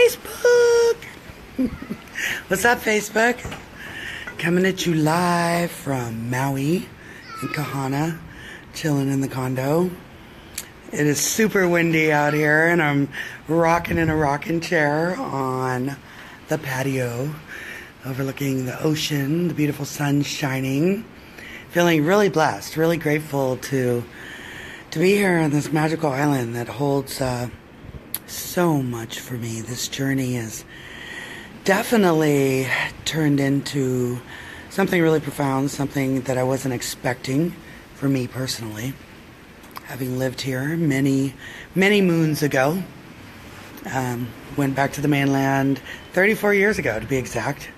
Facebook! What's up, Facebook? Coming at you live from Maui in Kahana, chilling in the condo. It is super windy out here, and I'm rocking in a rocking chair on the patio, overlooking the ocean, the beautiful sun shining. Feeling really blessed, really grateful to be here on this magical island that holds so much for me. This journey has definitely turned into something really profound, something that I wasn't expecting for me personally. Having lived here many moons ago, went back to the mainland 34 years ago to be exact.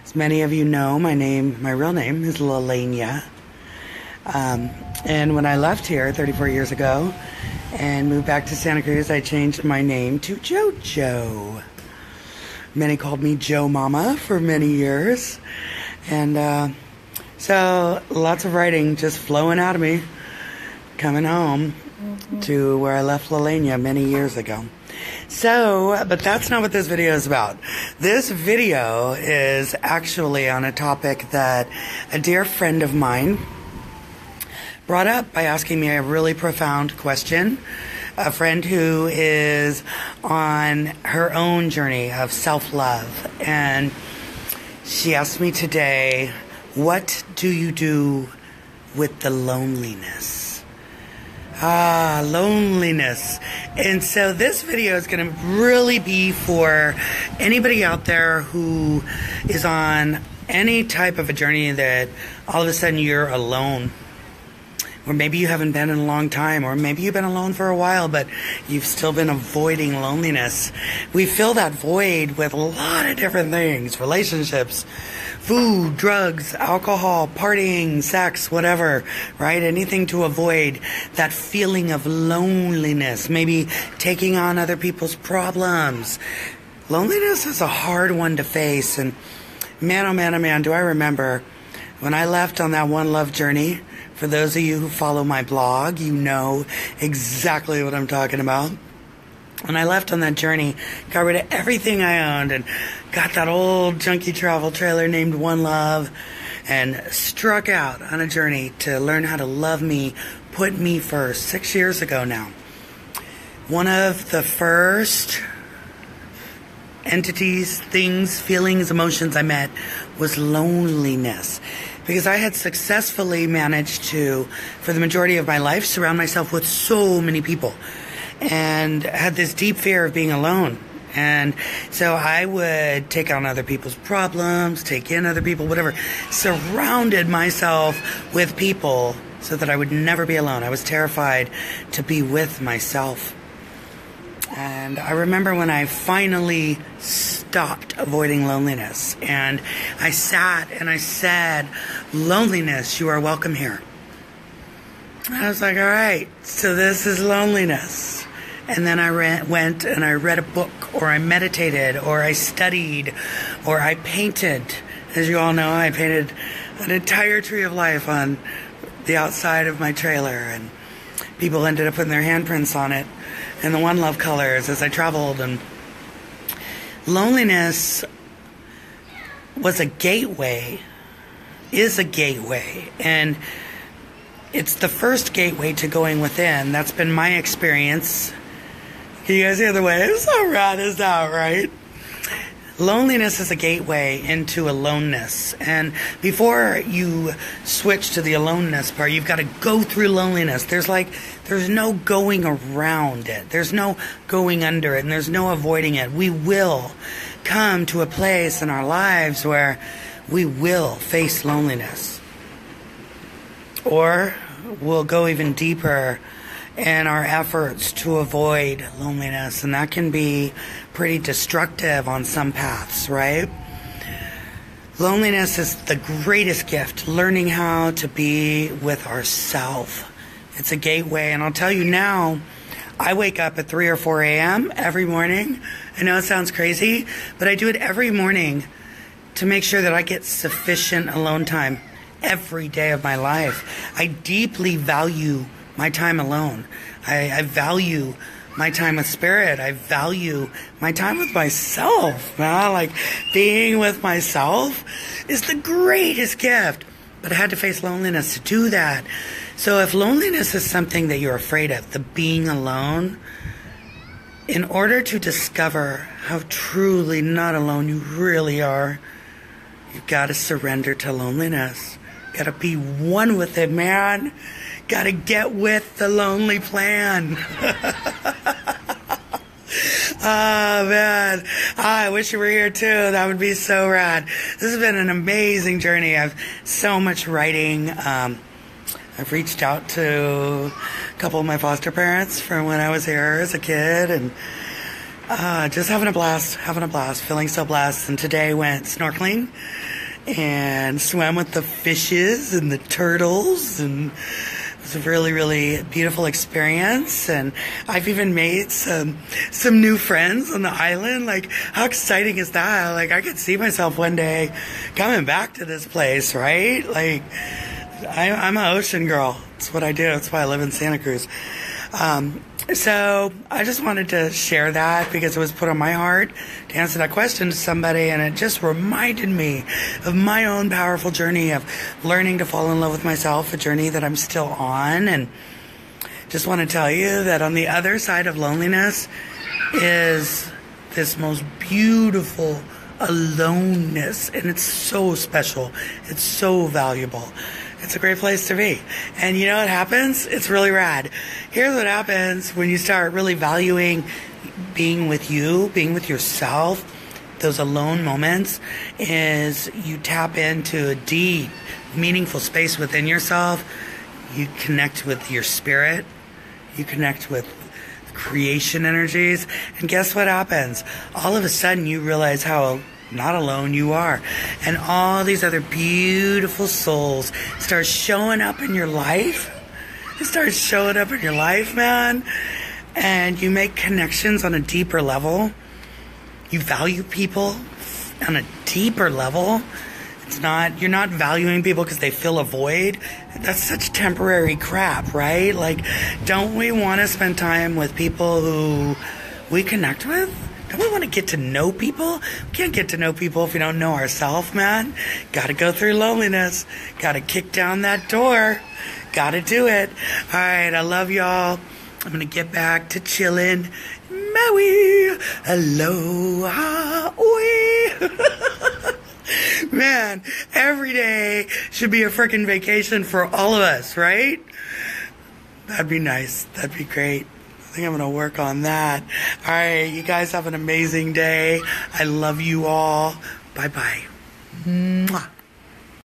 As many of you know, my real name is Lalania. And when I left here 34 years ago and moved back to Santa Cruz, I changed my name to JoJo. Many called me Joe Mama for many years. And so lots of writing just flowing out of me, coming home to where I left Lalania many years ago. So, but that's not what this video is about. This video is actually on a topic that a dear friend of mine brought up by asking me a really profound question. A friend who is on her own journey of self-love. And she asked me today, what do you do with the loneliness? Loneliness. And so this video is going to really be for anybody out there who is on any type of a journey that all of a sudden you're alone. Or maybe you haven't been in a long time, or maybe you've been alone for a while, but you've still been avoiding loneliness. We fill that void with a lot of different things: relationships, food, drugs, alcohol, partying, sex, whatever, right? Anything to avoid that feeling of loneliness, maybe taking on other people's problems. Loneliness is a hard one to face, and man, oh man, oh man, do I remember when I left on that one love journey. For those of you who follow my blog, you know exactly what I'm talking about. When I left on that journey, got rid of everything I owned and got that old junky travel trailer named One Love and struck out on a journey to learn how to love me, put me first, 6 years ago now. One of the first entities, things, feelings, emotions I met was loneliness. Because I had successfully managed to, for the majority of my life, surround myself with so many people. And had this deep fear of being alone. And so I would take on other people's problems, take in other people, whatever. Surrounded myself with people so that I would never be alone. I was terrified to be with myself. And I remember when I finally stopped avoiding loneliness, and I sat and I said, loneliness, you are welcome here. I was like, all right, so this is loneliness. And then I went and I read a book, or I meditated, or I studied, or I painted. As you all know, I painted an entire tree of life on the outside of my trailer, and people ended up putting their handprints on it and the One Love colors as I traveled. And loneliness was a gateway, is a gateway, and it's the first gateway to going within. That's been my experience. Can you guys hear the waves? How rad is that, right? Loneliness is a gateway into aloneness. And before you switch to the aloneness part, you've got to go through loneliness. There's no going around it. There's no going under it, and there's no avoiding it. We will come to a place in our lives where we will face loneliness. Or we'll go even deeper in our efforts to avoid loneliness, and that can be pretty destructive on some paths, right? Loneliness is the greatest gift, learning how to be with ourselves. It's a gateway, and I'll tell you now, I wake up at 3 or 4 a.m. every morning. I know it sounds crazy, but I do it every morning to make sure that I get sufficient alone time every day of my life. I deeply value my time alone. I value my time with spirit. I value my time with myself, man. Like, being with myself is the greatest gift. But I had to face loneliness to do that. So if loneliness is something that you're afraid of, the being alone, in order to discover how truly not alone you really are, you've got to surrender to loneliness. Got to be one with it, man. Got to get with the lonely plan. Oh, man. I wish you were here, too. That would be so rad. This has been an amazing journey. I've so much writing. I've reached out to a couple of my foster parents from when I was here as a kid, and just having a blast, feeling so blessed. And today went snorkeling and swam with the fishes and the turtles, and it was a really, really beautiful experience. And I've even made some new friends on the island. Like, how exciting is that? Like, I could see myself one day coming back to this place, right? Like, I'm an ocean girl. That's what I do. That's why I live in Santa Cruz. So I just wanted to share that because it was put on my heart to answer that question to somebody, and it just reminded me of my own powerful journey of learning to fall in love with myself, a journey that I'm still on. And just want to tell you that on the other side of loneliness is this most beautiful aloneness, and it's so special. It's so valuable. It's a great place to be. And you know what happens? It's really rad. Here's what happens when you start really valuing being with you, being with yourself. Those alone moments is you tap into a deep, meaningful space within yourself. You connect with your spirit. You connect with creation energies. And guess what happens? All of a sudden you realize how not alone you are, and all these other beautiful souls start showing up in your life. It starts showing up in your life, man, and you make connections on a deeper level. You value people on a deeper level. You're not valuing people because they fill a void. That's such temporary crap, right? Like, don't we want to spend time with people who we connect with? Don't we want to get to know people? We can't get to know people if we don't know ourselves, man. Got to go through loneliness. Got to kick down that door. Got to do it. All right, I love y'all. I'm going to get back to chilling. Maui. Aloha. Oi. Man, every day should be a freaking vacation for all of us, right? That'd be nice. That'd be great. I think I'm going to work on that. All right, you guys have an amazing day. I love you all. Bye-bye. Mwah.